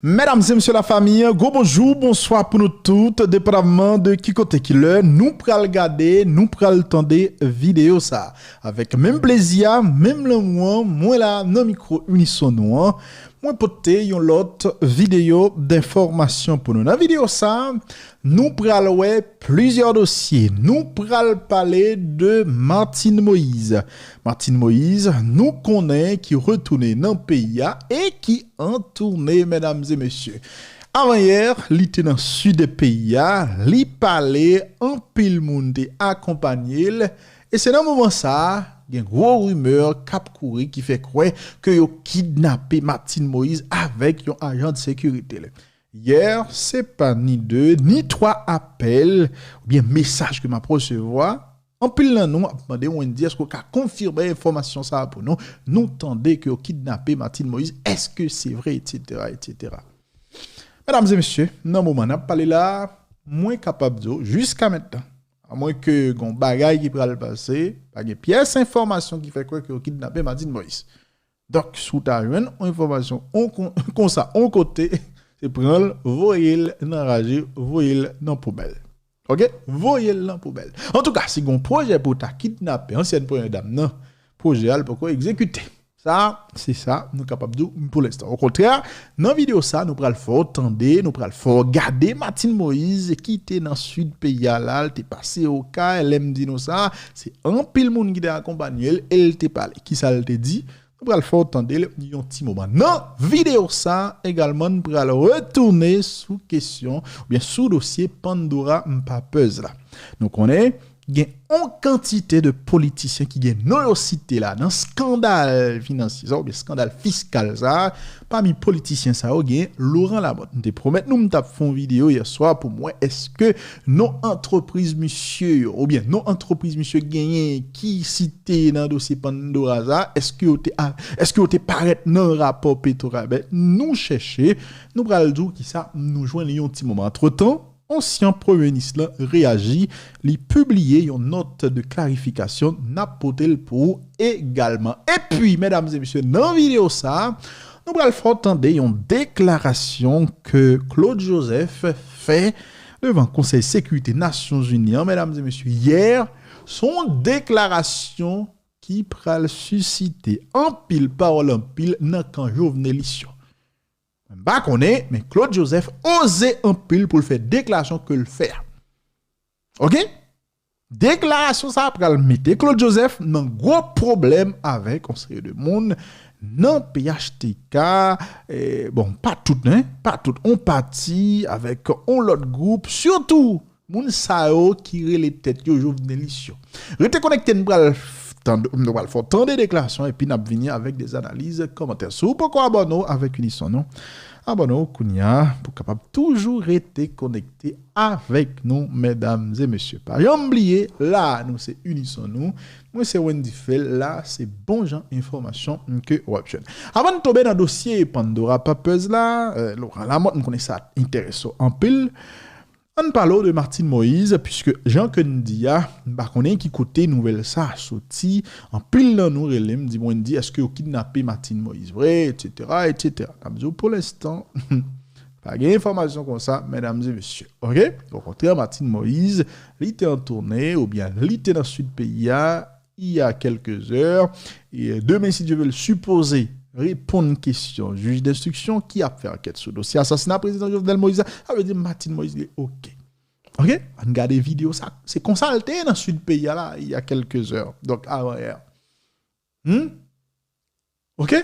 Mesdames et messieurs la famille, gros bonjour, bonsoir pour nous toutes, dépendamment de qui côté qui l'heure, nous pral regarder, nous pral tendre vidéo ça. Avec même plaisir, même le moi là, non micro unisono, moi poté yon l'autre vidéo d'information pour nous. Dans la vidéo ça, nous pral ouais plusieurs dossiers. Nous pral parler de Martine Moïse. Martine Moïse, nous connaît qui retourné dans le pays et qui en tourné, mesdames et messieurs. Avant hier, il était dans le sud du pays, il parlait en pile monde accompagné. Et c'est dans ce moment ça, il y a une grosse rumeur cap courir qui fait croire que yo kidnappé Martine Moïse avec un agent de sécurité. Hier, c'est pas ni deux, ni trois appels ou bien messages que m'a recevoir. En pile là nous demandé on dit est-ce qu'on a confirmé information ça pour nous nous tendez que kidnappé Martine Moïse, est-ce que c'est vrai, etc. Mesdames et messieurs, dans moment n'a parlé là moins capable de jusqu'à maintenant, à moins que gon bagaille qui pral passer, pas de pièce information qui fait quoi que kidnappé Martine Moïse. Donc sous ta joine information on comme ça on côté c'est prendre voyez enragé voyez dans poubelle. OK, voyez dans poubelle. En tout cas, si un projet pour ta kidnapper ancienne première dame non, projet al pourquoi exécuter. Ça, c'est ça, nous capables de pour l'instant. Au contraire, dans vidéo ça, nous pral fort tendre, nous pral fort regarder Martine Moïse qui était dans sud pays là, elle t'est passé au cas, elle aime dire nous ça, c'est un pile monde qui t'a accompagné, elle t'est parlé. Qui ça elle t'a dit? Nous pral fort tendre un petit moment. Dans vidéo ça également nous pral retourner sous question ou bien sous dossier Pandora M'papeuse là. Donc on est il y a une quantité de politiciens qui gagnent nos cités là dans scandale financier ou bien scandale fiscal ça parmi politiciens ça il y a Laurent Lamotte. Nous te promet nous m't'a fait une vidéo hier soir pour moi est-ce que nos entreprises monsieur ou bien nos entreprises monsieur gagné qui cité dans dossier Pandora ça est-ce que te paraît dans rapport Petrobras nous chercher nous pral dire qui ça nous joindre un petit moment entre-temps. Ancien premier ministre réagit, il publié une note de clarification n'apporté pour également. Et puis, mesdames et messieurs, dans la vidéo ça, nous allons entendre une déclaration que Claude Joseph fait devant le Conseil de sécurité des Nations Unies. Mesdames et messieurs, hier, son déclaration qui pral susciter en pile parole en pile dans quand Jovenelition. Bah qu'on est, mais Claude Joseph osait un pile pour le faire déclaration que le faire. OK? Déclaration ça après le mettre Claude Joseph dans gros problème avec un série de monde dans PHTK bon pas tout on parti avec on l'autre groupe surtout moun sao qui les têtes yo Jovenelition. Restez connecté nous va faire tant de déclarations et puis n'a venir avec des analyses commentaires. Si vous pourquoi abonner avec Unisson non abonnez-vous Kounia pour capable toujours rester connecté avec nous mesdames et messieurs. Pas oublier là nous c'est Unisson nous moi c'est Wendy Fell là c'est bon genre information que option. Avant de tomber dans dossier Pandora Papeuse là Laurent Lamotte nous connaît ça intéressant en pile. On parle de Martine Moïse, puisque Jean Kendia, qui côté nouvelle ça sorti en pile dans nous relève dit est-ce que vous kidnappé Martine Moïse vrai etc. Pour l'instant pas d'informations comme ça mesdames et messieurs. OK? Au contraire Martine Moïse, il était en tournée ou bien il était dans le sud pays il y a quelques heures et demain si Dieu veut le supposer répondre une question juge d'instruction qui a fait enquête sur le dossier assassinat président Jovenel Moïse ça veut dire Martine Moïse il est OK. On regarde des vidéos ça c'est consulté dans le sud pays là il y a quelques heures donc avant hier. OK?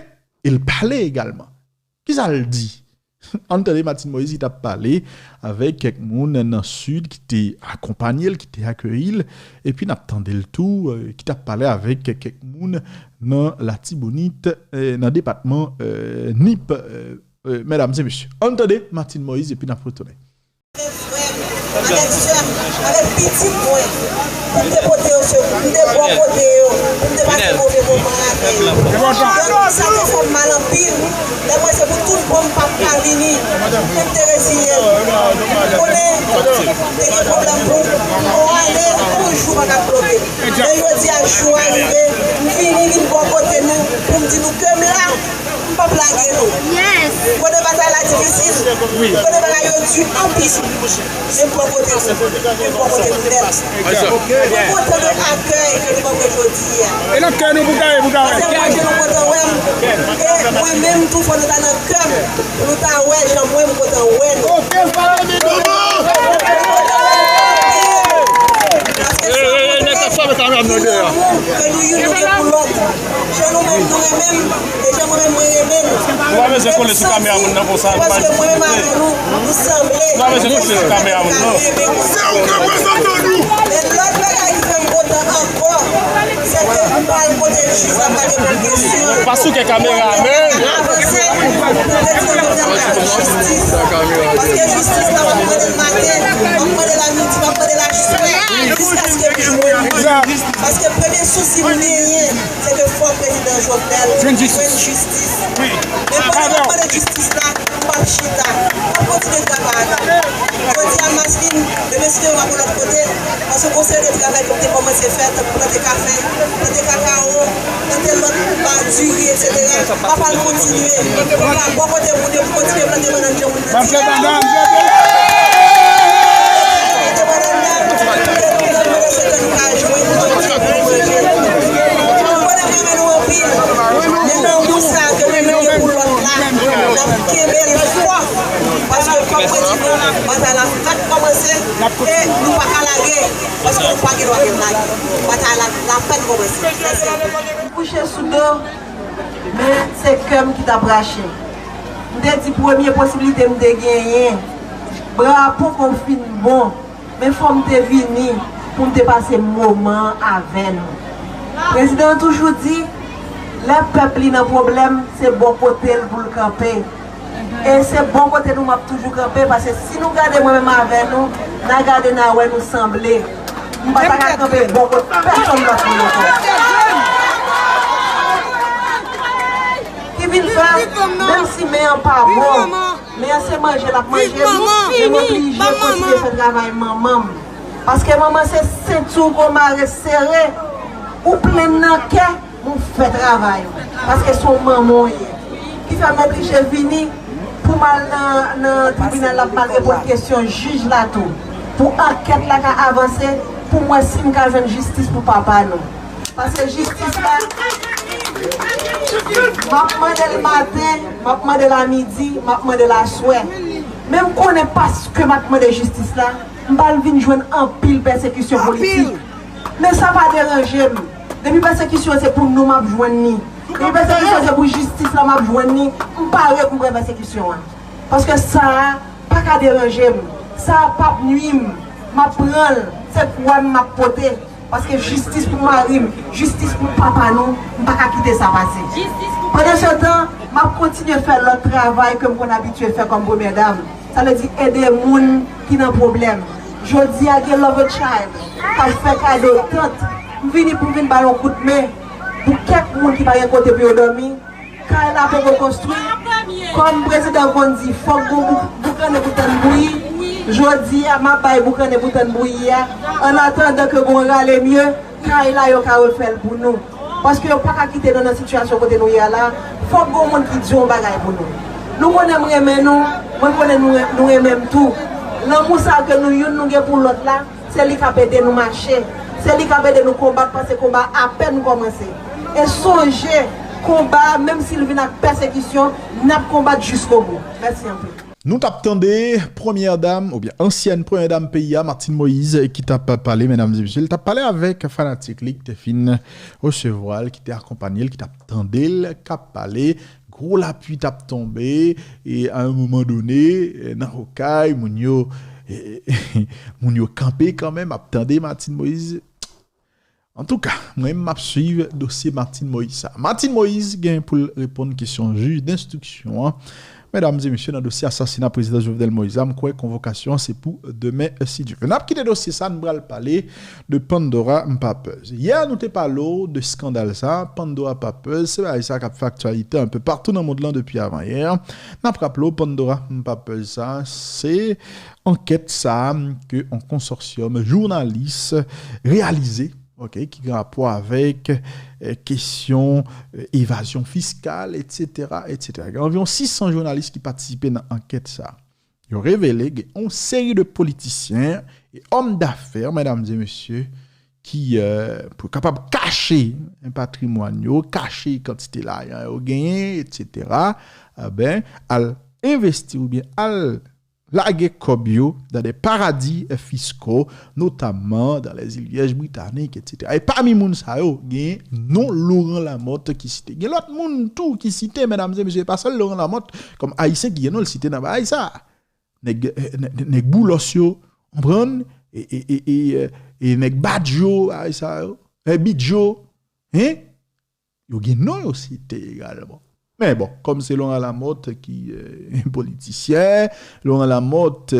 Il parlait également. Qui ça le dit? Entendez Martine Moïse il t'a parlé avec quelqu'un dans le sud qui t'a accompagné qui t'a accueilli et puis n'attendait le tout qui t'a parlé avec quelqu'un dans la Tibonite dans le département NIP mesdames et messieurs. Entendez Martine Moïse et puis n'a retourné. Avec petit point, pour te porter au secours, pour te bon côté, pour te passer mauvais moment avec. Donc, ça te fait mal en pile. Moi, c'est pour tout le monde pas venir. même te résigner. On connaît des problèmes pour aller un jour à bloquer. Mais je dis à jour arrivé, fini une bonne côté nous pour me dire nous comme là, on pas blaguer nous. Quand on va la difficile, quand on va la du en piste, c'est pour côté nous, c'est pour côté nous net. Pour côté de accueil que nous avons aujourd'hui. Et là que nous moi-même tout faut nous dans le cœur, nous t'en ouais, j'en moi me côté ouais. Que nous y pour l'autre. Je nous-mêmes, et je moi-même, parce que moi-même, nous semblons. Et l'autre bagage qui fait me content encore, c'est que nous parlons côté de justice, à parler de question. Parce que caméra, parce que justice, là, on va prendre le matin, on va prendre la midi, on va prendre la soirée, jusqu'à ce que je me. Parce que le premier souci, c'est que faut président Jovenel soit une justice. Mais pendant la justice là, on va chita, on va continuer de travailler. Je dis à Masline, le monsieur va pour l'autre côté, parce que le conseil de travail, comme tu commencé à faire, planter café, planter cacao, planter l'autre durée, etc. On va continuer. On va continuer à planter maintenant. Parce que comme président, bataille a commencé et nous ne pas laguer parce que nous ne pas laguer. Bataille a commencé. Coucher sous dos, mais c'est comme qui t'a braché. Je dit première possibilité de gagner. Bravo qu'on finisse bon, mais il faut me venir pour me passer un moment avec nous. Le président a toujours dit, le peuple a un problème, c'est bon côté pour le camper. Et c'est bon côté nous m'a toujours camper parce que si nous gardons moi-même avec nous, nous gardons nous sembler. Nous ne pouvons pas camper bon côté, personne ne va faire. Qui vient faire, même si mais pas bon, mais c'est manger la manger, je m'oblige à continuer à faire travail maman. Parce que maman c'est tout qu'on m'a resserré, ou plein de cœur, on fait travail. Parce que son maman qui fait m'obliger à venir pour mal dans le tribunal là malgré pour question juge là tout. Pour enquête là qui avancer, pour moi si nous avons justice pour papa nous. Parce que justice là, je demande le matin, je demande la midi, je demande la soirée. Même qu'on n'est pas ce que je demande de justice là, je vais venir jouer en pile persécution politique. Mais ça va déranger. Depuis persécution c'est pour nous m'a joindre. Depuis persécution c'est pour justice là m'a joindre. On parle pour persécution. Parce que ça pas qu'à déranger. Ça pas nuire. M'a prendre c'est quoi m'a porter. Parce que justice pour mari, justice pour papa nous, on pas qu'à quitter ça passer. Pendant ce temps, m'a continuer à faire le travail comme on a habitué à faire comme première dame. Ça veut dire aider les gens qui ont un problème. Je dis à Love Child, qui fait cadeau tante. Vini pour venir ballon coup de main pour quelqu'un qui va rien côté pour dormir quand elle a fait construire comme président Bondi faut que vous connaissez bouton bruit je dis à ma baille vous connaissez bouton bruit en attendant que vous allez mieux quand il a yo ka refaire pour nous parce que pas quitter dans la situation côté nous là faut que vous monde qui dit on bagaille pour nous connaissons aimer nous moi connais nous même tout l'amour ça que nous pour l'autre là c'est lui qui a aider nous marcher. C'est lui qui a de nous combattre parce que le combat a peine commencé. Et songer, combat, même s'il vient avec persécution, n'a pas combattre jusqu'au bout. Merci un peu. Nous t'attendons première dame, ou bien ancienne première dame pays, Martine Moïse, qui t'a parlé, mesdames et messieurs. Il t'a parlé avec fanatique, qui t'a fin au cheval, qui t'a accompagné, qui t'a attendu, qui t'a parlé. Gros l'appui t'a tombé, et à un moment donné, dans le cas, Mounio campé quand même, attendez Martine Moïse. En tout cas, moi-même, je suis le dossier Martine Moïse. Martine Moïse, pour répondre à une question juge d'instruction. Mesdames et messieurs, dans le dossier assassinat président Jovenel Moïse, quoi convocation, c'est pour demain si Dieu veut. N'a pas quitté dossier ça, nous allons parler de Pandora Papeuse. Hier, nous t'ai parlé de scandale ça, Pandora Papeuse, c'est ça qui a fait actualité un peu partout dans le monde là depuis avant hier. N'a pas rappelé Pandora Papeuse ça, c'est enquête ça que un consortium journaliste réalisé. OK, qui a rapport avec question évasion fiscale, etc., etc. Il y a environ 600 journalistes qui participaient dans l'enquête. Ils ont révélé une série de politiciens et hommes d'affaires, mesdames et messieurs, qui sont capables de cacher un patrimoine, cacher quantité là, ils ont gagné, etc., à investir ou bien à laguer Kobio dans des paradis fiscaux, notamment dans les îles Vierges britanniques, etc. Et parmi moun sa yo, gen non Laurent Lamotte qui cité. Gen l'autre moun tout qui cité, mesdames et messieurs, pas seul Laurent Lamotte, comme haïtien qui non le cité dans Haïssa. Nèg boulos yo, on prend et nèg badjo Haïssa yo, bidjo, hein? Yo gen non yo cité également. Mais bon, comme c'est Laurent Lamotte qui est un politicien, Laurent Lamotte,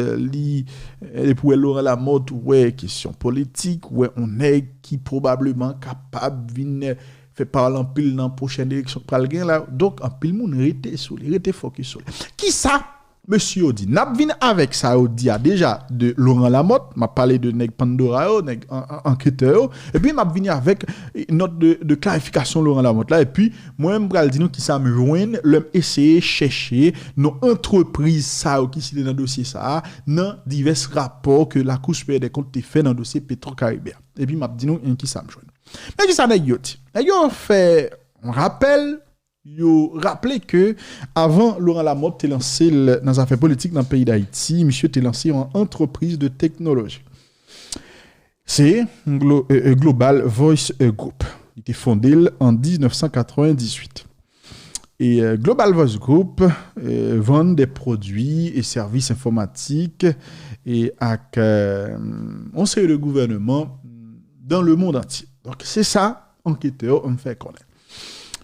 pour Laurent Lamotte, ouais, question politique, ouais, on est qui probablement capable de faire parler en pile dans la prochaine élection pour le gain là. Donc, en pile, moun rete sur lui, rete focus sur lui. Qui ça? Monsieur Odi, n'a vinn avec ça Odi a déjà de Laurent Lamotte, m'a parlé de nèg Pandora, nèg enquêteur, et puis m'a vinn avec une note de clarification Laurent Lamotte là, et puis moi me pral di nous qui ça me joindre, l'homme essayer chercher nos entreprises ça qui cité dans dossier ça, dans divers rapports que la Cour supérieure des comptes fait dans dossier Petro-Caribéen. Et puis m'a dit nous qui ça me joindre. Mais qui ça nèg yo ti? Nèg yo fait on rappelle yo rappelé que avant Laurent Lamotte t'est lancé dans les affaires politiques dans le pays d'Haïti, monsieur t'est lancé en entreprise de technologie. C'est Global Voice Group. Il était fondé en 1998. Et Global Voice Group vend des produits et services informatiques et avec on sait le gouvernement dans le monde entier. Donc c'est ça enquêteur on fait connaître.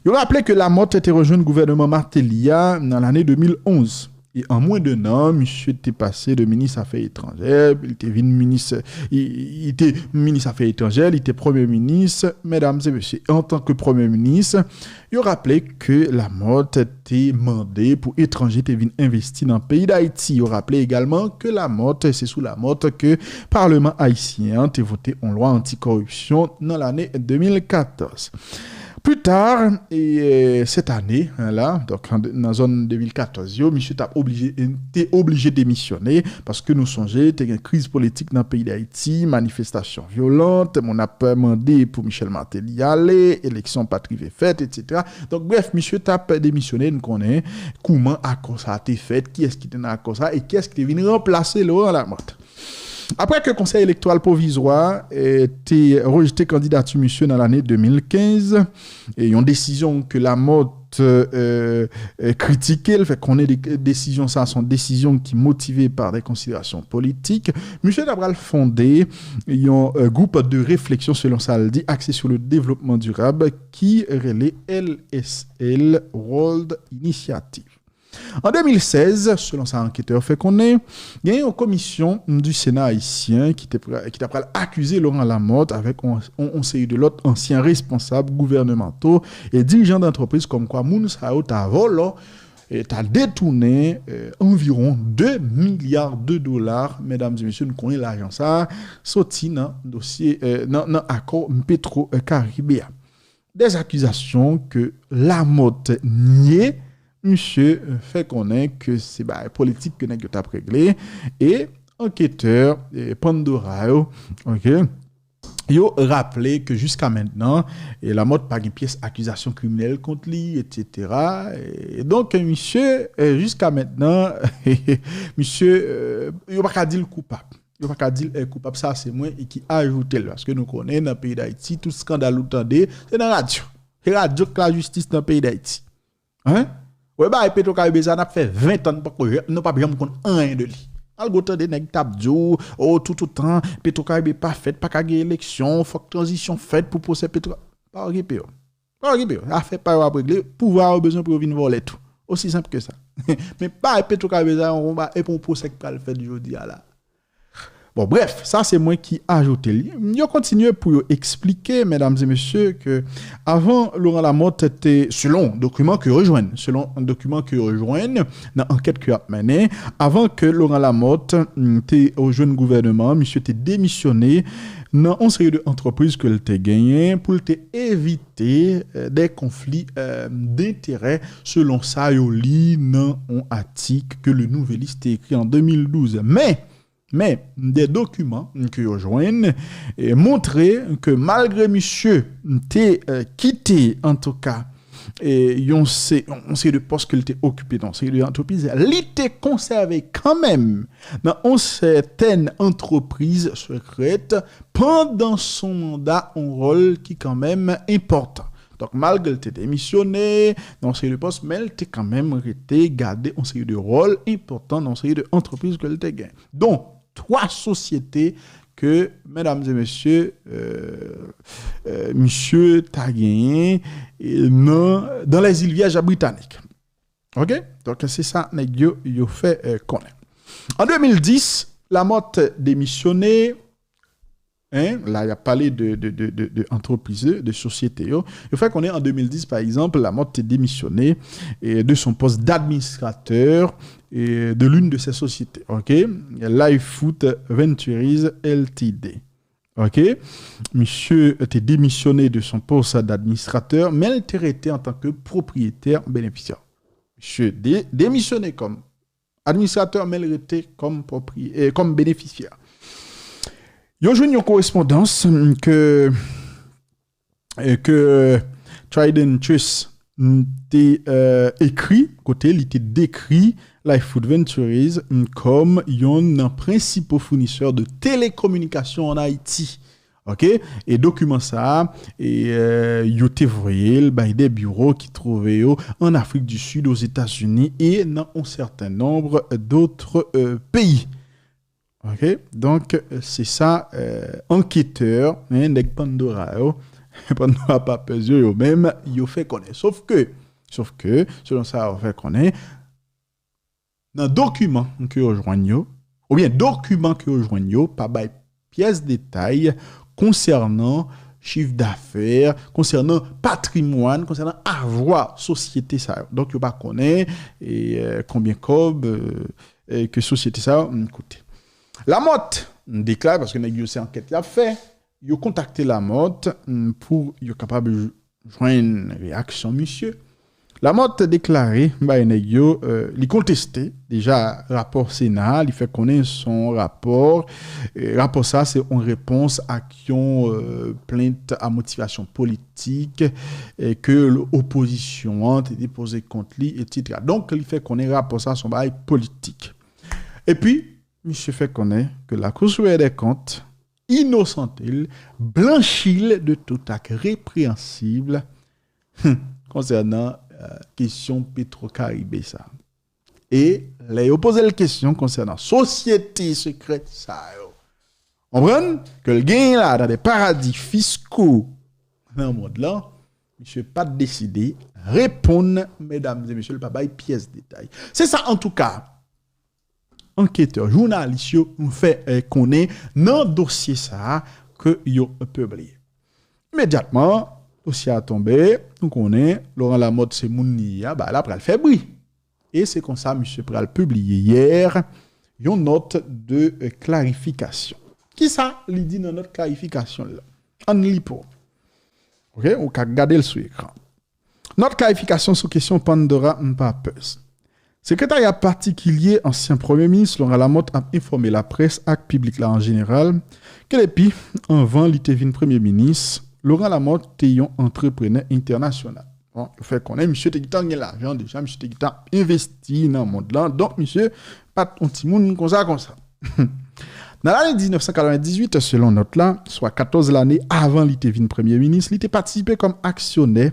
Il rappelé que Lamotte était rejoint le gouvernement Martellia dans l'année 2011. Et en moins d'un an, monsieur était passé de ministre des Affaires étrangères, il était ministre des Affaires étrangères, il était premier ministre, mesdames et messieurs. En tant que premier ministre, il rappelé que Lamotte était mandé pour étrangers qui viennent investir dans le pays d'Haïti. Il rappelé également que Lamotte, c'est sous Lamotte que le Parlement haïtien a voté une loi anticorruption dans l'année 2014. Plus tard, et cette année, là, donc dans la zone 2014, monsieur était obligé de démissionner parce que nous songeons, il y a une crise politique dans le pays d'Haïti, manifestation violente, on a demandé pour Michel Martelly y aller, élection pas privée faite, etc. Donc bref, monsieur t'a démissionné, nous connaissons comment à cause ça a été fait, qui est-ce qui était dans la cause ça et qui est-ce qui est venu remplacer Laurent Lamotte. Après que le conseil électoral provisoire était rejeté candidature monsieur dans l'année 2015 et une décision que Lamotte critiquée, le fait qu'on ait des décisions, ça sont décisions qui motivées par des considérations politiques. Monsieur Dabral fondé un groupe de réflexion selon ça le dit axé sur le développement durable qui relaie LSL World Initiative. En 2016, selon sa enquêteur fait qu'on est, il y a une commission du Sénat haïtien qui t'a accusé Laurent Lamotte avec on série de l'autre anciens responsables gouvernementaux et dirigeants d'entreprises comme quoi Moun Sao t'a volé et t'a détourné environ 2 milliards de dollars, mesdames et messieurs, nous connaissons l'argent ça, sorti dans dossier dans accord Petro-Caribéen. Des accusations que Lamotte niait. Monsieur fait connaître que c'est politique que n'a pas réglé et enquêteur Pandora OK yo rappelé que jusqu'à maintenant Lamotte pas une pièce accusation criminelle contre lui etc. Et donc monsieur jusqu'à maintenant monsieur yo pas dire coupable. Il n'y a pas dire coupable, ça c'est moi et qui ajoute parce que nous connaissons dans le pays d'Haïti tout scandale ou tendez c'est dans la radio. C'est la radio que la justice dans le pays d'Haïti. Hein? Ouais bah Petro-Caribéen ça n'a fait 20 ans pas nous pas jamais connait rien de lui. Algo tande nèg tap djou tout temps Petro-Caribéen pas fait pas ka gagner élection, faut que transition faite pour poser Petro pas répé. Pas répé. A fait pas régler pouvoir besoin pour venir voler tout. Aussi simple que ça. Mais pas Petrocabeza, on va et pour procès qui va le faire aujourd'hui là. Bon, bref, ça c'est moi qui ajoute. Je continue pour expliquer, mesdames et messieurs, que avant Laurent Lamotte était, selon un document que rejoignent, dans l'enquête qu'il a menée, avant que Laurent Lamotte était au jeune gouvernement, monsieur était démissionné dans une série d'entreprises que l'était gagné pour éviter des conflits d'intérêts, selon ça, il lit dans un article que le Nouvelliste a écrit en 2012. Mais des documents que vous joignent montraient que malgré monsieur t'es quitté en tout cas et on sait de poste qu'il était occupé dans ces entreprises, il était conservé quand même dans une certaine entreprise secrète pendant son mandat, un rôle qui est quand même important. Donc, malgré qu'il était démissionné dans ces postes, mais il était quand même resté gardé en série de rôles importants dans série d'entreprises qu'il était gagné. Donc, 3 sociétés que, mesdames et messieurs, monsieur t'a gagné dans les îles Vierges britanniques. OK? Donc, c'est ça, il fait connaître. En 2010, Lamotte démissionné. Là, il a parlé de entreprises, de sociétés. Il fait qu'on est en 2010, par exemple, Lamotte est démissionné de son poste d'administrateur de l'une de ces sociétés. OK? Life Food Ventures Ltd. OK? Monsieur était démissionné de son poste d'administrateur, mais il était resté en tant que propriétaire bénéficiaire. Monsieur démissionné comme administrateur, mais il était comme bénéficiaire. Yo joue une correspondance que Trident Trust t'a écrit, côté il était décrit Life Food Ventures comme un principal fournisseur de télécommunications en Haïti. OK? Et document ça yo te voyé des bureaux qui trouvaient en Afrique du Sud, aux États-Unis et dans un certain nombre d'autres pays. OK, donc c'est ça enquêteur de Pandora pas pesé même il fait connaître sauf que selon ça on fait connaître dans document que rejoignent ou bien document que rejoignent pas bail pièces détails concernant chiffre d'affaires, concernant patrimoine, concernant avoir société ça. Donc il pas connaître et combien que société ça coûte. Lamotte déclare, parce que cette enquête l'a fait, il a contacté Lamotte pour être capable de joindre une réaction, monsieur. Lamotte a déclaré, il contestait déjà rapport Sénat, il fait connaître son rapport. Rapport ça, c'est en réponse à plainte à motivation politique que l'opposition a déposé contre lui, etc. Donc, il fait connaître rapport ça, son bail politique. Et puis, monsieur fait connaître que la Cour supérieure des comptes innocente-il, blanchit de tout acte répréhensible concernant question Petro-Caribé ça. Et les opposé la question concernant société secrète ça. On comprend que le gain là dans des paradis fiscaux dans le monde là, monsieur pas décidé répondre mesdames et messieurs le papa pièce détail. C'est ça en tout cas. Enquêteur, journaliste, nous fait connaître dans le dossier ça que yo publié. Immédiatement, dossier a tombé, nous connaissons Laurent Lamotte c'est Mounia, bah là pral fait bruit. Et c'est comme ça monsieur pral publié hier une note de clarification. Qui ça lui dit dans notre clarification là? On lit pour. OK, on peut regarder le sur écran. Notre clarification sur question Pandora Mpapeuse. Secrétariat particulier, ancien Premier ministre Laurent Lamotte a informé la presse, acte public là en général, que depuis, en vent, l'Itevin Premier ministre, Laurent Lamotte est un entrepreneur international. Bon, le fait qu'on est, monsieur Teguitan a l'argent déjà, monsieur Teguitan investi dans le monde là, donc monsieur, pas un petit monde comme ça. Dans l'année 1998, selon notre là, soit 14 l'année avant l'Itevin Premier ministre, il était participé comme actionnaire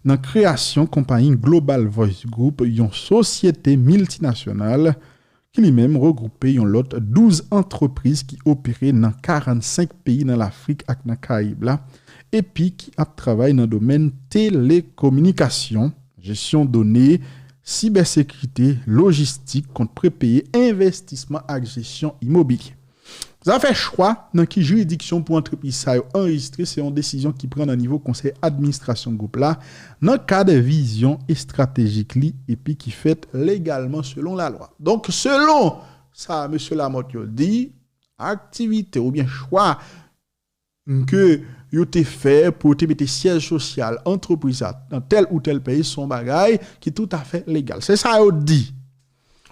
dans la création compagnie Global Voice Group, une société multinationale qui lui-même regroupait une lot 12 entreprises qui opéraient dans 45 pays dans l'Afrique et dans les Caraïbes et puis qui a travaillé dans le domaine télécommunication, gestion de données, cybersécurité, logistique, compte prépayé, investissement et gestion immobilier. Ça fait choix dans qui juridiction pour entreprise ça enregistré, c'est une décision qui prend au niveau conseil administration groupe là dans cadre de vision et stratégique li et puis qui fait légalement selon la loi. Donc selon ça monsieur Lamotte dit activité ou bien choix que yo te fait pour te mettre siège social entreprise dans tel ou tel pays son bagage qui tout à fait légal. C'est ça yo dit.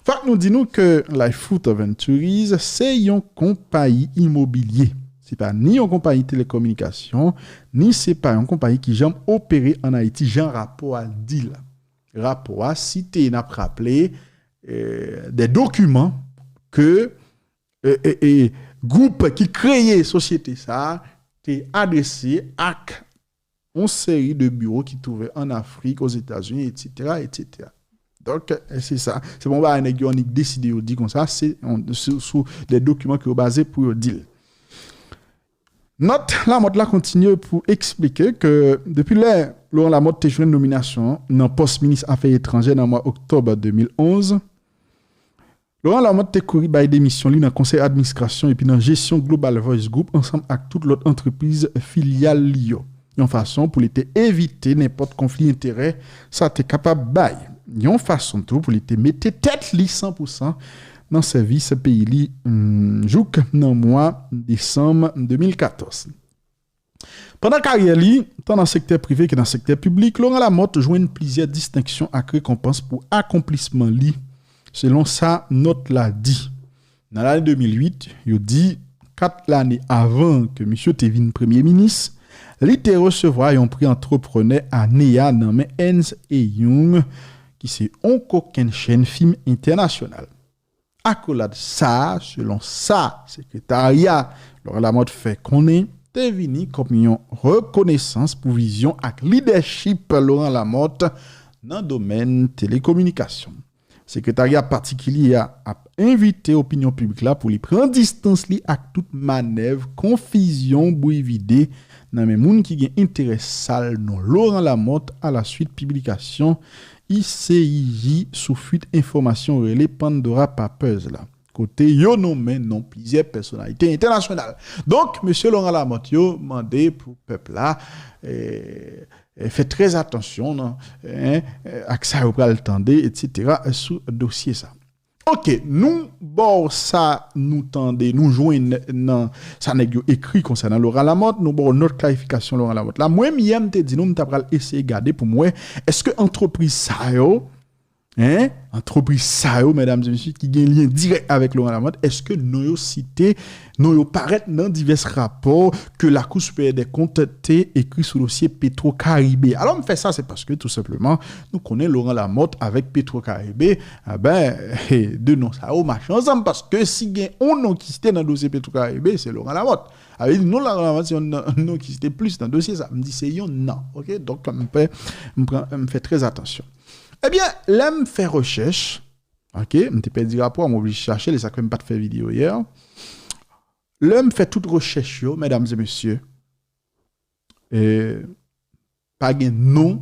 Fait nous disons que Lifefoot Ventures, c'est une compagnie immobilière. C'est pas ni une compagnie télécommunication, ni c'est pas une compagnie qui j'aime opérer en Haïti, genre rapport à deal. Rapport à citer, n'a rappelé des documents que groupe qui créait société ça, t'est adressé à une série de bureaux qui trouvaient en Afrique, aux États-Unis, etc., etc. Donc, c'est ça. C'est bon, on a décidé de dire comme ça, c'est sous des documents qui sont basés pour le deal. Note, Lamotte là continue pour expliquer que depuis là, Laurent Lamotte a joué une nomination dans le poste ministre Affaires étrangères dans le mois d'octobre 2011. Laurent Lamotte a couru par des missions dans le conseil d'administration et puis dans la gestion Global Voice Group ensemble avec toute l'autre entreprise filiale Lio. Une façon pour éviter n'importe conflit d'intérêt, ça t'es capable de bailler. Une façon tout pour te mettre tête li 100% dans service pays li jouk dans mois décembre 2014. Pendant carrière li, tant dans le secteur privé que dans le secteur public, Laurent Lamotte joint plusieurs distinctions à récompense pour accomplissement li. Selon ça, note l'a dit. Dans l'année 2008, il dit 4 années avant que monsieur Tevin premier ministre, il te recevoir un prix entrepreneur à NEA dans Ernst & Young qui c'est une chaîne film internationale. Accolade ça, selon ça, secrétariat, Laurent Lamotte fait qu'on est devenu comme une reconnaissance pour vision et leadership Laurent Lamotte dans le domaine télécommunication. Secrétariat particulier a invité l'opinion publique là pour lui prendre distance li avec toute manœuvre, confusion, bruit vidé dans les gens qui ont intérêt sale non Laurent Lamotte à la suite publication ICIJ sous fuite information relais Pandora Papers là. Côté yo nommé non plusieurs personnalités internationales. Donc monsieur Laurent Lamotte yo mandé pour peuple là fait très attention non à ça vous pral tendez etc. sous dossier ça. OK, nous bon ça nous tendez nous joindre dans ça nèg yo écrit concernant Laurent Lamotte, nous bon notre clarification Laurent Lamotte. Là moi m'yem te dit nous t'a pral essayer garder pour moi est-ce que entreprise ça yo entreprise ça yo mesdames et messieurs qui gagne lien direct avec Laurent Lamotte, est-ce que nous cité nous paraît dans divers rapports que la Cour supérieure des comptes est écrit sur le dossier Petro-Caribé. Alors on fait ça c'est parce que tout simplement nous connaissons Laurent Lamotte avec Petro-Caribé, de non ça au marche ensemble parce que si gagne on nom qui était dans le dossier Petro-Caribé, c'est Laurent Lamotte. Avec nous Laurent Lamotte c'est on qui était plus dans le dossier ça me dit c'est non. OK, donc me fait très attention. Eh bien, l'aime faire recherche. OK, je ne pas dire rapport, m'oblige chercher, les ça même pas de faire vidéo hier. L'homme fait toute recherche, mesdames et messieurs. Pas de nom,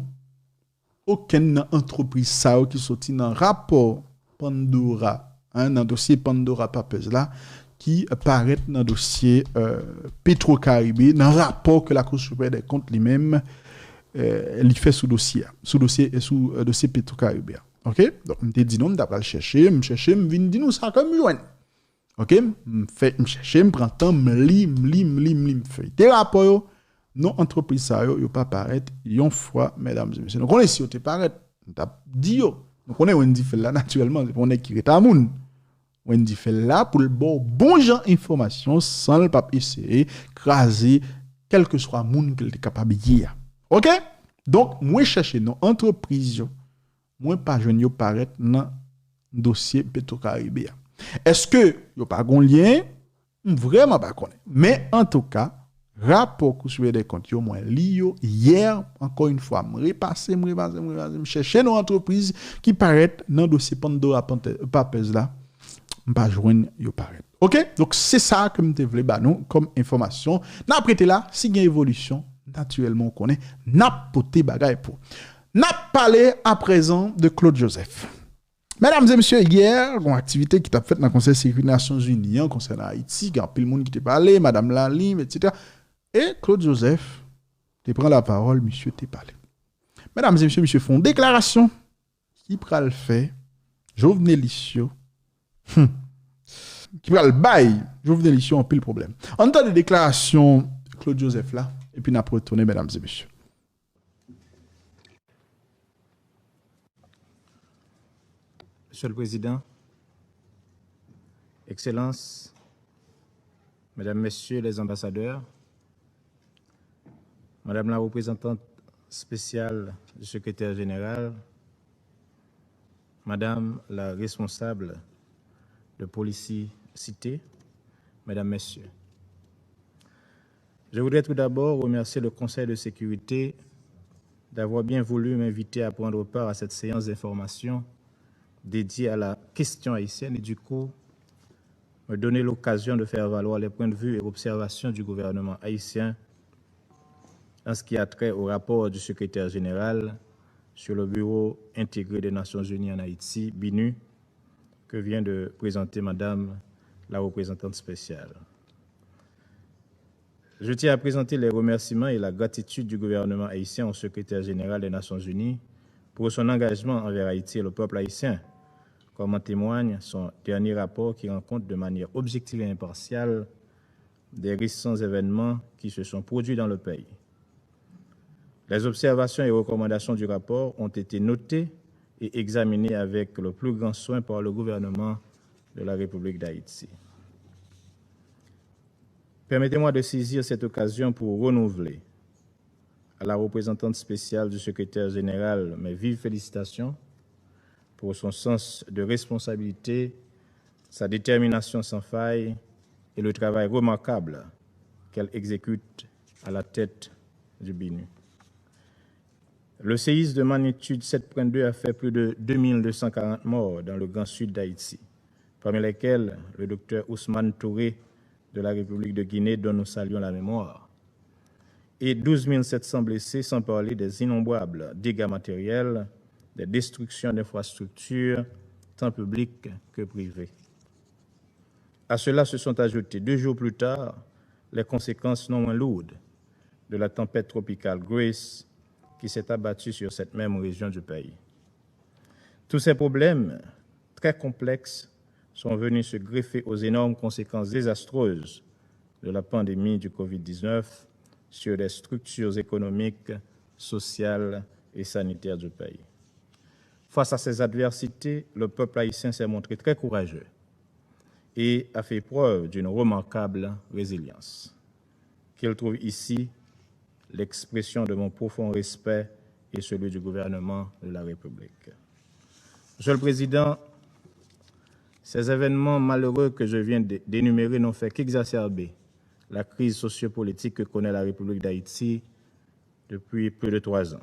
aucune entreprise ça qui sorti dans rapport Pandora, dans le dossier Pandora Papers là, qui apparaît dans le dossier Petro-Caribé, dans le rapport que la Cour supérieure des comptes lui-même il fait sous dossier Petro-Caribé. OK? Donc on te dit non, d'après le chercher, me vinn dire nous ça comme joindre. OK? Me chercher, me prend temps, me lim feuille. Des rapports non entreprise ça yo pas paraître une fois mesdames et messieurs. Donc on est si on te paraît, on t'a dit yo. Donc on est Wendy fait là naturellement, on est qui est à moun. Wendy fait là pour le bon genre information sans le pas essayer craser quel que soit moun qu'il est capable hier. OK? Donc, moi chercher nos entreprises, moi pas jeune yo paraître dans dossier Petro-Caribé. Est-ce que yo pas gon lien? Vraiment pas connaît. Mais en tout cas, rapport sur des comptes yo moi li yo hier encore une fois, me repasser chercher nos entreprises qui paraître dans dossier Pandora Papers là. Pas joindre yo paraître. OK? Donc c'est ça que me te voulais ba nous comme information. N'a prêté là, si il y a évolution naturellement on connaît n'a poté bagaille pour N'a parlé à présent de Claude Joseph. Mesdames et messieurs, hier, une activité qui t'a faite dans le Conseil de sécurité des Nations Unies concernant Haïti, il y a plein de monde qui t'a parlé, Madame Lalim, etc. Et Claude Joseph, tu prends la parole, monsieur, t'a parlé. Mesdames et messieurs, monsieur, font une déclaration qui prend le fait, Jovenel Lissio, qui prend le bail, Jovenel Lissio, en pile problème. En temps de déclaration, Claude Joseph là, et puis nous après retourner, mesdames et messieurs. Monsieur le Président, Excellences, Mesdames, Messieurs les ambassadeurs, Madame la représentante spéciale du secrétaire général, Madame la responsable de police cité, Mesdames, Messieurs. Je voudrais tout d'abord remercier le Conseil de sécurité d'avoir bien voulu m'inviter à prendre part à cette séance d'information dédiée à la question haïtienne et du coup me donner l'occasion de faire valoir les points de vue et observations du gouvernement haïtien en ce qui a trait au rapport du secrétaire général sur le Bureau intégré des Nations Unies en Haïti, BINU, que vient de présenter Madame la représentante spéciale. Je tiens à présenter les remerciements et la gratitude du gouvernement haïtien au secrétaire général des Nations Unies pour son engagement envers Haïti et le peuple haïtien, comme en témoigne son dernier rapport qui rend compte de manière objective et impartiale des récents événements qui se sont produits dans le pays. Les observations et recommandations du rapport ont été notées et examinées avec le plus grand soin par le gouvernement de la République d'Haïti. Permettez-moi de saisir cette occasion pour renouveler à la représentante spéciale du secrétaire général mes vives félicitations pour son sens de responsabilité, sa détermination sans faille et le travail remarquable qu'elle exécute à la tête du BINU. Le séisme de magnitude 7.2 a fait plus de 2240 morts dans le Grand Sud d'Haïti, parmi lesquels le docteur Ousmane Touré de la République de Guinée, dont nous saluons la mémoire, et 12 700 blessés, sans parler des innombrables dégâts matériels, des destructions d'infrastructures, tant publiques que privées. À cela se sont ajoutées 2 jours plus tard les conséquences non moins lourdes de la tempête tropicale Grace qui s'est abattue sur cette même région du pays. Tous ces problèmes très complexes sont venus se greffer aux énormes conséquences désastreuses de la pandémie du Covid-19 sur les structures économiques, sociales et sanitaires du pays. Face à ces adversités, le peuple haïtien s'est montré très courageux et a fait preuve d'une remarquable résilience, qu'il trouve ici l'expression de mon profond respect et celui du gouvernement de la République. Monsieur le Président, ces événements malheureux que je viens d'énumérer n'ont fait qu'exacerber la crise sociopolitique que connaît la République d'Haïti depuis plus de 3 ans,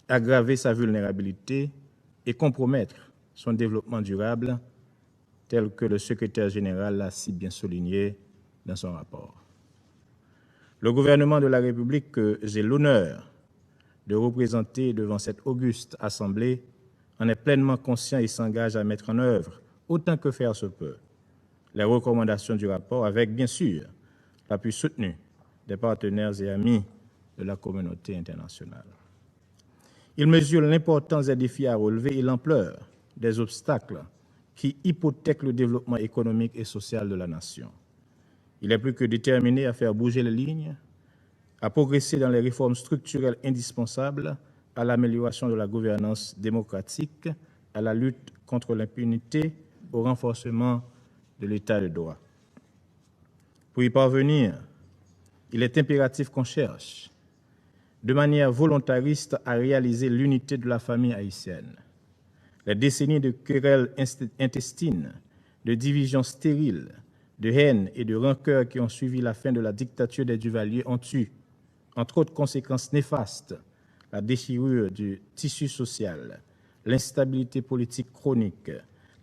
aggraver sa vulnérabilité et compromettre son développement durable, tel que le secrétaire général l'a si bien souligné dans son rapport. Le gouvernement de la République que j'ai l'honneur de représenter devant cette auguste Assemblée en est pleinement conscient et s'engage à mettre en œuvre, autant que faire se peut, les recommandations du rapport avec, bien sûr, l'appui soutenu des partenaires et amis de la communauté internationale. Il mesure l'importance des défis à relever et l'ampleur des obstacles qui hypothèquent le développement économique et social de la nation. Il est plus que déterminé à faire bouger les lignes, à progresser dans les réformes structurelles indispensables à l'amélioration de la gouvernance démocratique, à la lutte contre l'impunité, au renforcement de l'état de droit. Pour y parvenir, il est impératif qu'on cherche, de manière volontariste, à réaliser l'unité de la famille haïtienne. Les décennies de querelles intestines, de divisions stériles, de haine et de rancœur qui ont suivi la fin de la dictature des Duvalier ont eu, entre autres conséquences néfastes, la déchirure du tissu social, l'instabilité politique chronique,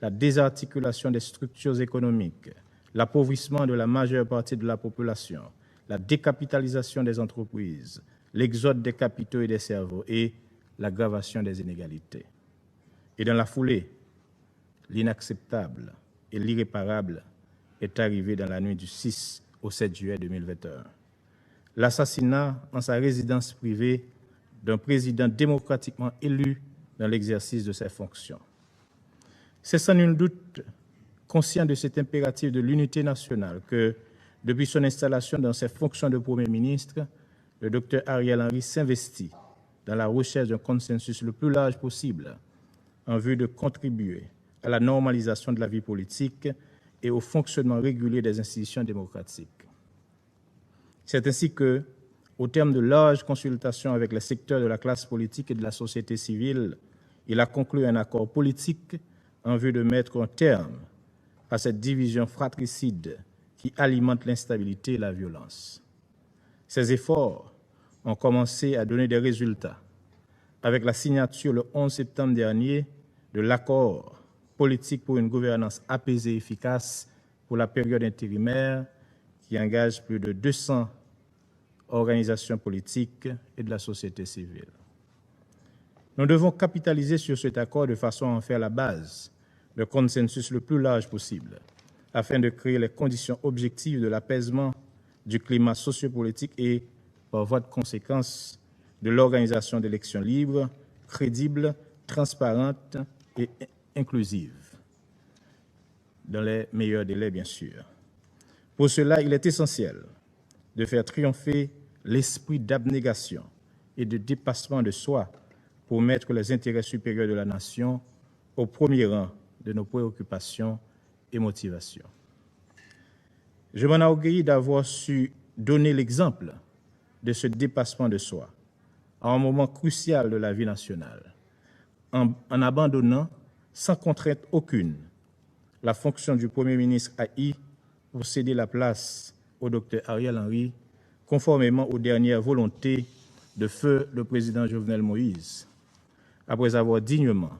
la désarticulation des structures économiques, l'appauvrissement de la majeure partie de la population, la décapitalisation des entreprises, l'exode des capitaux et des cerveaux et, l'aggravation des inégalités. Et dans la foulée, l'inacceptable et l'irréparable est arrivé dans la nuit du 6 au 7 juillet 2021. L'assassinat en sa résidence privée d'un président démocratiquement élu dans l'exercice de ses fonctions. C'est sans nul doute conscient de cet impératif de l'unité nationale que, depuis son installation dans ses fonctions de Premier ministre, le Dr Ariel Henry s'investit dans la recherche d'un consensus le plus large possible en vue de contribuer à la normalisation de la vie politique et au fonctionnement régulier des institutions démocratiques. C'est ainsi que, au terme de larges consultations avec les secteurs de la classe politique et de la société civile, il a conclu un accord politique en vue de mettre un terme à cette division fratricide qui alimente l'instabilité et la violence. Ces efforts ont commencé à donner des résultats avec la signature le 11 septembre dernier de l'accord politique pour une gouvernance apaisée et efficace pour la période intérimaire qui engage plus de 200 organisations politiques et de la société civile. Nous devons capitaliser sur cet accord de façon à en faire la base de consensus le plus large possible, afin de créer les conditions objectives de l'apaisement du climat sociopolitique et, par voie de conséquence, de l'organisation d'élections libres, crédibles, transparentes et inclusives, dans les meilleurs délais, bien sûr. Pour cela, il est essentiel de faire triompher l'esprit d'abnégation et de dépassement de soi pour mettre les intérêts supérieurs de la nation au premier rang de nos préoccupations et motivations. Je m'enorgueillis d'avoir su donner l'exemple de ce dépassement de soi à un moment crucial de la vie nationale, en abandonnant sans contrainte aucune la fonction du Premier ministre AI pour céder la place au Dr Ariel Henry, conformément aux dernières volontés de feu le président Jovenel Moïse, après avoir dignement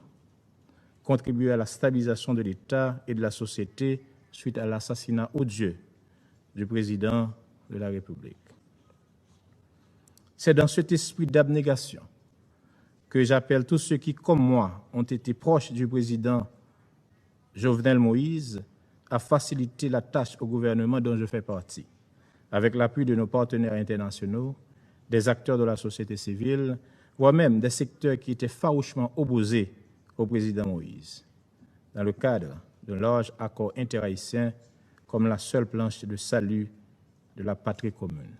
contribué à la stabilisation de l'État et de la société suite à l'assassinat odieux du président de la République. C'est dans cet esprit d'abnégation que j'appelle tous ceux qui, comme moi, ont été proches du président Jovenel Moïse à faciliter la tâche au gouvernement dont je fais partie, avec l'appui de nos partenaires internationaux, des acteurs de la société civile, voire même des secteurs qui étaient farouchement opposés au président Moïse, dans le cadre d'un large accord interhaïtien comme la seule planche de salut de la patrie commune.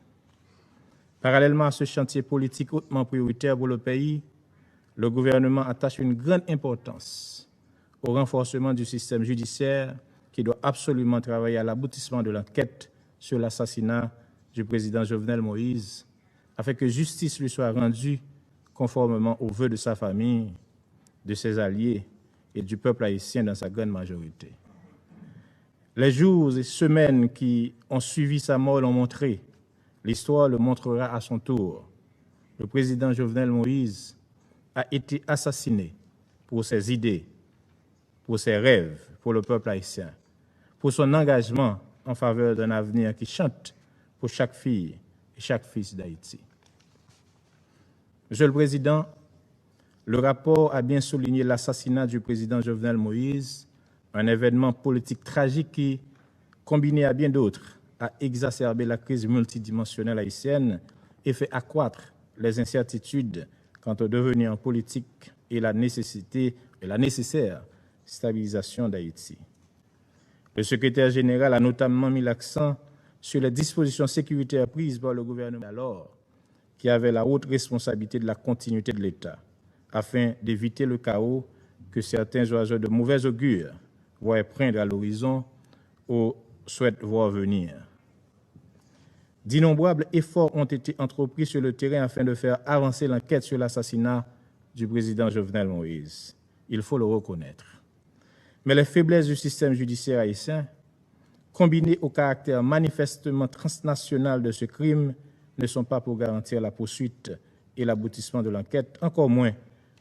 Parallèlement à ce chantier politique hautement prioritaire pour le pays, le gouvernement attache une grande importance au renforcement du système judiciaire qui doit absolument travailler à l'aboutissement de l'enquête sur l'assassinat du président Jovenel Moïse, afin que justice lui soit rendue conformément aux vœux de sa famille, de ses alliés et du peuple haïtien dans sa grande majorité. Les jours et semaines qui ont suivi sa mort l'ont montré, l'histoire le montrera à son tour. Le président Jovenel Moïse a été assassiné pour ses idées, pour ses rêves, pour le peuple haïtien, pour son engagement en faveur d'un avenir qui chante pour chaque fille et chaque fils d'Haïti. Monsieur le Président, le rapport a bien souligné l'assassinat du président Jovenel Moïse, un événement politique tragique qui, combiné à bien d'autres, a exacerbé la crise multidimensionnelle haïtienne et fait accroître les incertitudes quant au devenir politique et la nécessaire stabilisation d'Haïti. Le secrétaire général a notamment mis l'accent sur les dispositions sécuritaires prises par le gouvernement alors, qui avait la haute responsabilité de la continuité de l'État, afin d'éviter le chaos que certains oiseaux de mauvais augure voient poindre à l'horizon ou souhaitent voir venir. D'innombrables efforts ont été entrepris sur le terrain afin de faire avancer l'enquête sur l'assassinat du président Jovenel Moïse. Il faut le reconnaître. Mais les faiblesses du système judiciaire haïtien, combinées au caractère manifestement transnational de ce crime, ne sont pas pour garantir la poursuite et l'aboutissement de l'enquête, encore moins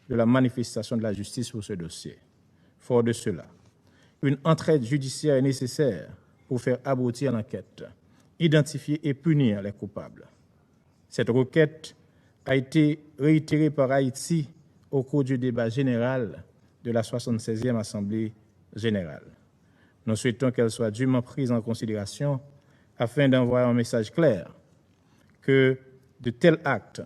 de la manifestation de la justice pour ce dossier. Fort de cela, une entraide judiciaire est nécessaire pour faire aboutir l'enquête, identifier et punir les coupables. Cette requête a été réitérée par Haïti au cours du débat général de la 76e Assemblée générale. Nous souhaitons qu'elle soit dûment prise en considération afin d'envoyer un message clair que de tels actes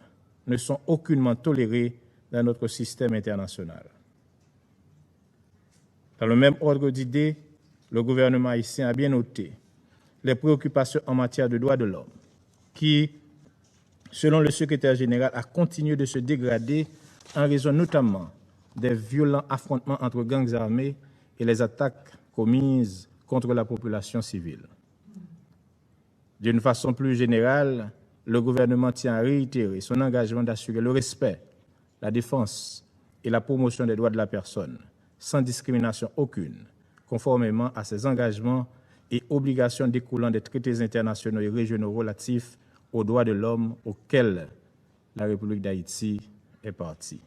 ne sont aucunement tolérés dans notre système international. Dans le même ordre d'idées, le gouvernement haïtien a bien noté les préoccupations en matière de droits de l'homme qui, selon le secrétaire général, a continué de se dégrader en raison notamment des violents affrontements entre gangs armés et les attaques commises contre la population civile. D'une façon plus générale, le gouvernement tient à réitérer son engagement d'assurer le respect, la défense et la promotion des droits de la personne, sans discrimination aucune, conformément à ses engagements et obligations découlant des traités internationaux et régionaux relatifs aux droits de l'homme auxquels la République d'Haïti est partie.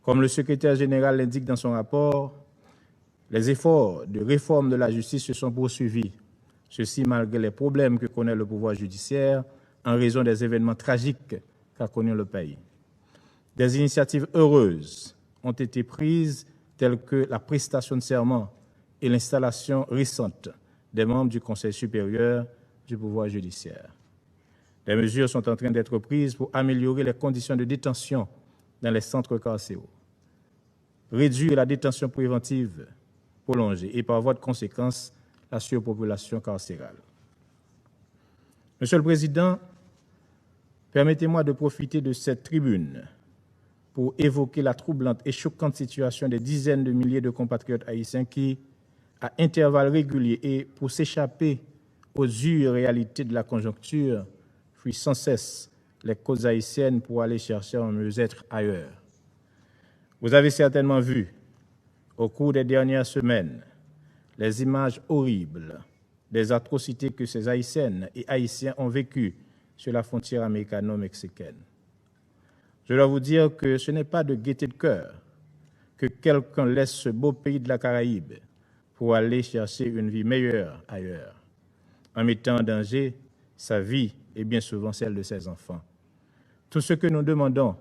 Comme le secrétaire général l'indique dans son rapport, les efforts de réforme de la justice se sont poursuivis, ceci malgré les problèmes que connaît le pouvoir judiciaire en raison des événements tragiques qu'a connus le pays. Des initiatives heureuses ont été prises, telles que la prestation de serment et l'installation récente des membres du Conseil supérieur du pouvoir judiciaire. Des mesures sont en train d'être prises pour améliorer les conditions de détention dans les centres carcéraux, réduire la détention préventive prolongée et par voie de conséquence la surpopulation carcérale. Monsieur le Président, permettez-moi de profiter de cette tribune pour évoquer la troublante et choquante situation des dizaines de milliers de compatriotes haïtiens qui, à intervalles réguliers et pour s'échapper aux dures réalités de la conjoncture, fuient sans cesse les côtes haïtiennes pour aller chercher un mieux-être ailleurs. Vous avez certainement vu, au cours des dernières semaines, les images horribles des atrocités que ces Haïtiennes et Haïtiens ont vécues sur la frontière américano-mexicaine. Je dois vous dire que ce n'est pas de gaieté de cœur que quelqu'un laisse ce beau pays de la Caraïbe pour aller chercher une vie meilleure ailleurs, en mettant en danger sa vie et bien souvent celle de ses enfants. Tout ce que nous demandons,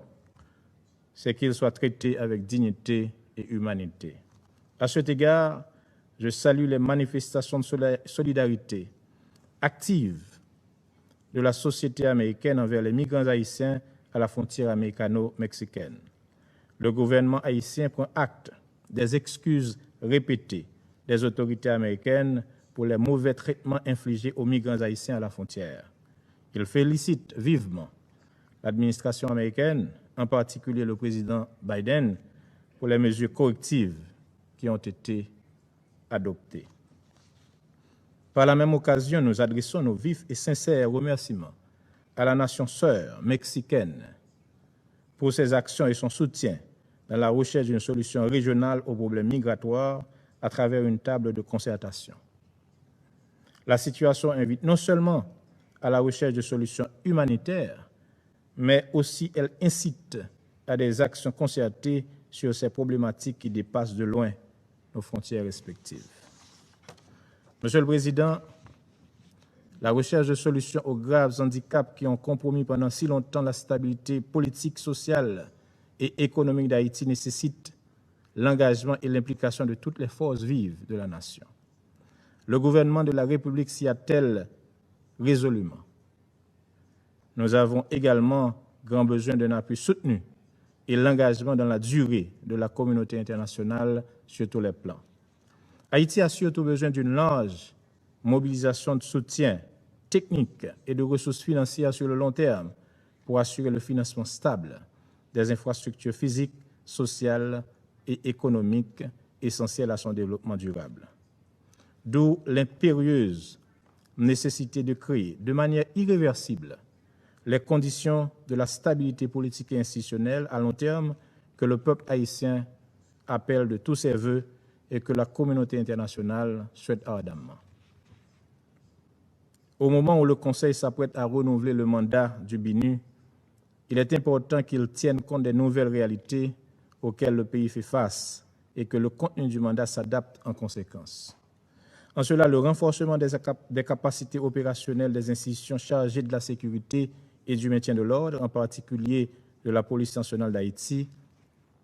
c'est qu'ils soient traités avec dignité et humanité. À cet égard, je salue les manifestations de solidarité actives de la société américaine envers les migrants haïtiens à la frontière américano-mexicaine. Le gouvernement haïtien prend acte des excuses répétées des autorités américaines pour les mauvais traitements infligés aux migrants haïtiens à la frontière. Il félicite vivement l'administration américaine, en particulier le président Biden, pour les mesures correctives qui ont été adoptées. Par la même occasion, nous adressons nos vifs et sincères remerciements à la nation sœur mexicaine pour ses actions et son soutien dans la recherche d'une solution régionale aux problèmes migratoires à travers une table de concertation. La situation invite non seulement à la recherche de solutions humanitaires, mais aussi elle incite à des actions concertées sur ces problématiques qui dépassent de loin nos frontières respectives. Monsieur le Président, la recherche de solutions aux graves handicaps qui ont compromis pendant si longtemps la stabilité politique, sociale et économique d'Haïti nécessite l'engagement et l'implication de toutes les forces vives de la nation. Le gouvernement de la République s'y attelle résolument. Nous avons également grand besoin d'un appui soutenu et l'engagement dans la durée de la communauté internationale sur tous les plans. Haïti a surtout besoin d'une large mobilisation de soutien technique et de ressources financières sur le long terme pour assurer le financement stable des infrastructures physiques, sociales et économiques essentielles à son développement durable. D'où l'impérieuse nécessité de créer de manière irréversible les conditions de la stabilité politique et institutionnelle à long terme que le peuple haïtien appelle de tous ses vœux et que la communauté internationale souhaite ardemment. Au moment où le Conseil s'apprête à renouveler le mandat du BINU, il est important qu'il tienne compte des nouvelles réalités auxquelles le pays fait face et que le contenu du mandat s'adapte en conséquence. En cela, le renforcement des capacités opérationnelles des institutions chargées de la sécurité et du maintien de l'ordre, en particulier de la Police nationale d'Haïti,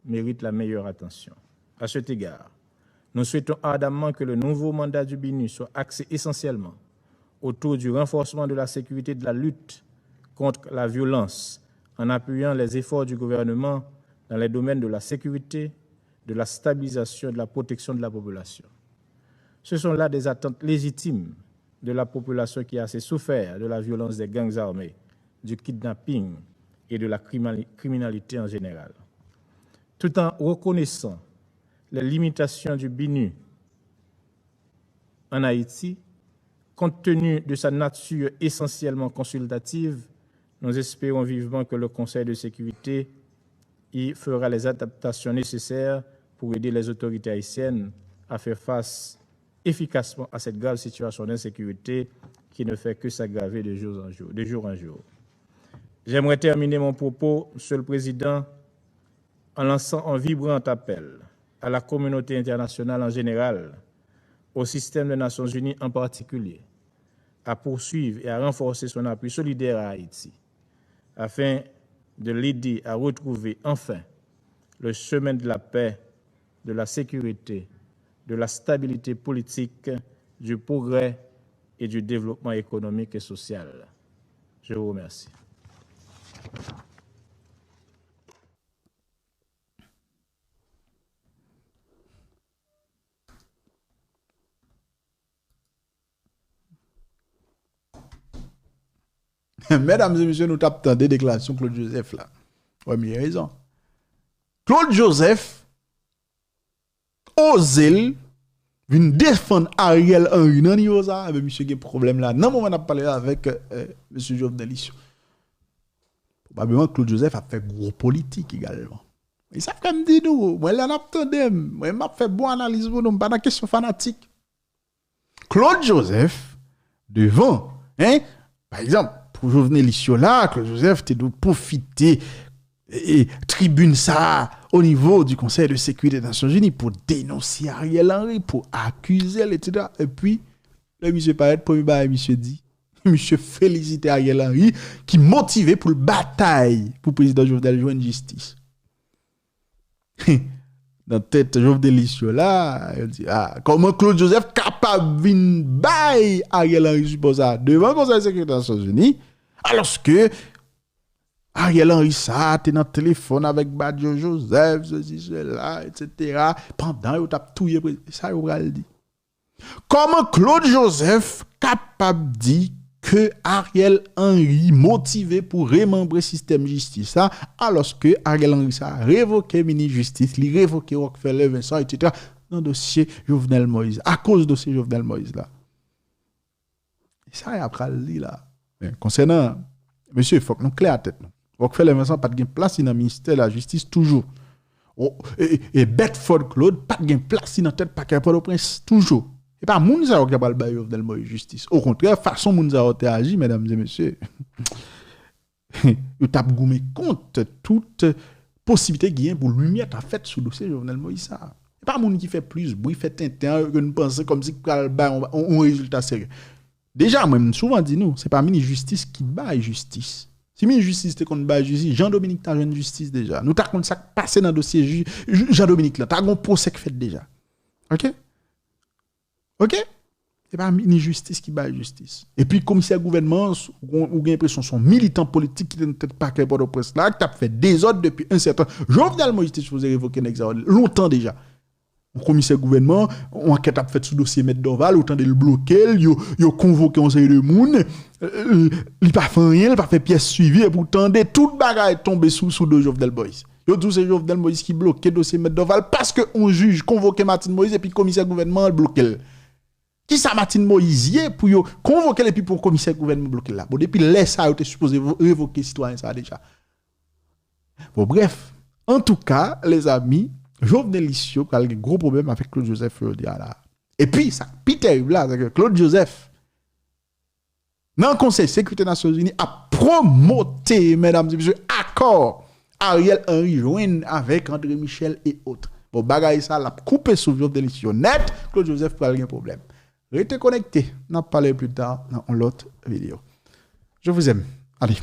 mérite la meilleure attention. À cet égard, nous souhaitons ardemment que le nouveau mandat du BINU soit axé essentiellement autour du renforcement de la sécurité et de la lutte contre la violence, en appuyant les efforts du gouvernement dans les domaines de la sécurité, de la stabilisation et de la protection de la population. Ce sont là des attentes légitimes de la population qui a assez souffert de la violence des gangs armés, du kidnapping et de la criminalité en général. Tout en reconnaissant les limitations du BINU en Haïti, compte tenu de sa nature essentiellement consultative, nous espérons vivement que le Conseil de sécurité y fera les adaptations nécessaires pour aider les autorités haïtiennes à faire face efficacement à cette grave situation d'insécurité qui ne fait que s'aggraver de jour en jour. J'aimerais terminer mon propos, Monsieur le Président, en lançant un vibrant appel à la communauté internationale en général, au système des Nations Unies en particulier, à poursuivre et à renforcer son appui solidaire à Haïti, afin de l'aider à retrouver enfin le chemin de la paix, de la sécurité, de la stabilité politique, du progrès et du développement économique et social. Je vous remercie. Mesdames et messieurs, nous tapons des déclarations Claude Joseph là. Oui, mais il a raison. Claude Joseph ose vient défendre Ariel Henry dans niveau ça, mais monsieur a un problème là. Non, on a parlé avec monsieur Jovenel Issou. Probablement Claude Joseph a fait gros politique également. Ils savent comme dit nous, moi là n'attendais, moi m'a fait bonne analyse pour nous, pas dans question fanatique. Claude Joseph devant, hein, par exemple, pour Jovenel Issou là, Claude Joseph te doit profiter et tribune ça au niveau du Conseil de sécurité des Nations Unies pour dénoncer Ariel Henry, pour accuser, etc. Et puis, le monsieur paraît, premier bail, monsieur dit, monsieur félicite Ariel Henry, qui motivé pour le bataille pour le président Jovenel joindre justice. Dans tête Jovenel Issou là, il dit, comment Claude Joseph capable de bailler Ariel Henry, suppose ça, devant le Conseil de sécurité des Nations Unies, alors que Ariel Henry, ça, t'es dans le téléphone avec Badjo Joseph, ceci, cela, etc. Pendant, il t'a touillé, ça, il va le dire. Comment Claude Joseph capable de dire que Ariel Henry motivé pour remembrer le système de justice, ça, alors que Ariel Henry, ça, révoqué ministre justice, il révoqué Rockefeller, Vincent, etc. dans le dossier Jovenel Moïse, à cause du dossier Jovenel Moïse, là. Et ça, il a pris le dit, là. Concernant, monsieur, il faut que nous clair à tête, non? Rockefeller Vincent pas de place dans le ministère de la justice toujours. Et Bedford Claude pas de place dans tête paquet pour le prince toujours. Et pas moun ça qui va le bailler dans le justice. Au contraire, façon moun ça a agi mesdames et messieurs. Il t'a goumé compte toute possibilité qui pour lumière t'a fait sous dossier Jovenel Moïse ça. Pas moun qui fait plus bruit fait tintin que nous penser comme si on résultat sérieux. Déjà même souvent dit nous, c'est pas ministre justice qui baille justice. Si ministre justice te kon ba justice, Jean-Dominique t'a jeune justice déjà. Nous t'a kon ça passé dans dossier Jean-Dominique là, t'a gon procès fait déjà. OK? C'est pas ministre justice qui baille justice. Et puis commissaire gouvernement ou gen l'impression son militant politique qui te tête paquet pour de presse là, qui t'a fait désordre depuis un certain Jovenel Moïse te supposé révoquer longtemps déjà. Commissaire gouvernement, on enquête a fait sous dossier Maître Dorval, autant de le bloquer, yo convoqué un série de monde, il pas fait rien, il pas fait pièce suivie et pourtant toute bagaille tombé sous de Jovenel Moïse. Yo tout c'est Jovenel Moïse qui bloqué dossier Maître Dorval parce que on juge convoqué Martine Moïse et puis commissaire gouvernement bloqué. Qui ça Martine Moïse pour yo convoquer et puis pour commissaire gouvernement bloqué là. Bon depuis laisse ça était supposé révoquer citoyen ça déjà. Bon bref, en tout cas les amis, Jovenel Issou a un gros problème avec Claude Joseph. Et puis, ça, Peter, là, c'est que Claude Joseph, dans le Conseil de sécurité des Nations Unies, a promoté, mesdames et messieurs, accord Ariel Henry joint avec André Michel et autres. Bon, bagaille ça, la coupé sous Jovenel Issou net, Claude Joseph n'a pas de problème. Restez connectés. On va parler plus tard dans l'autre vidéo. Je vous aime. Allez.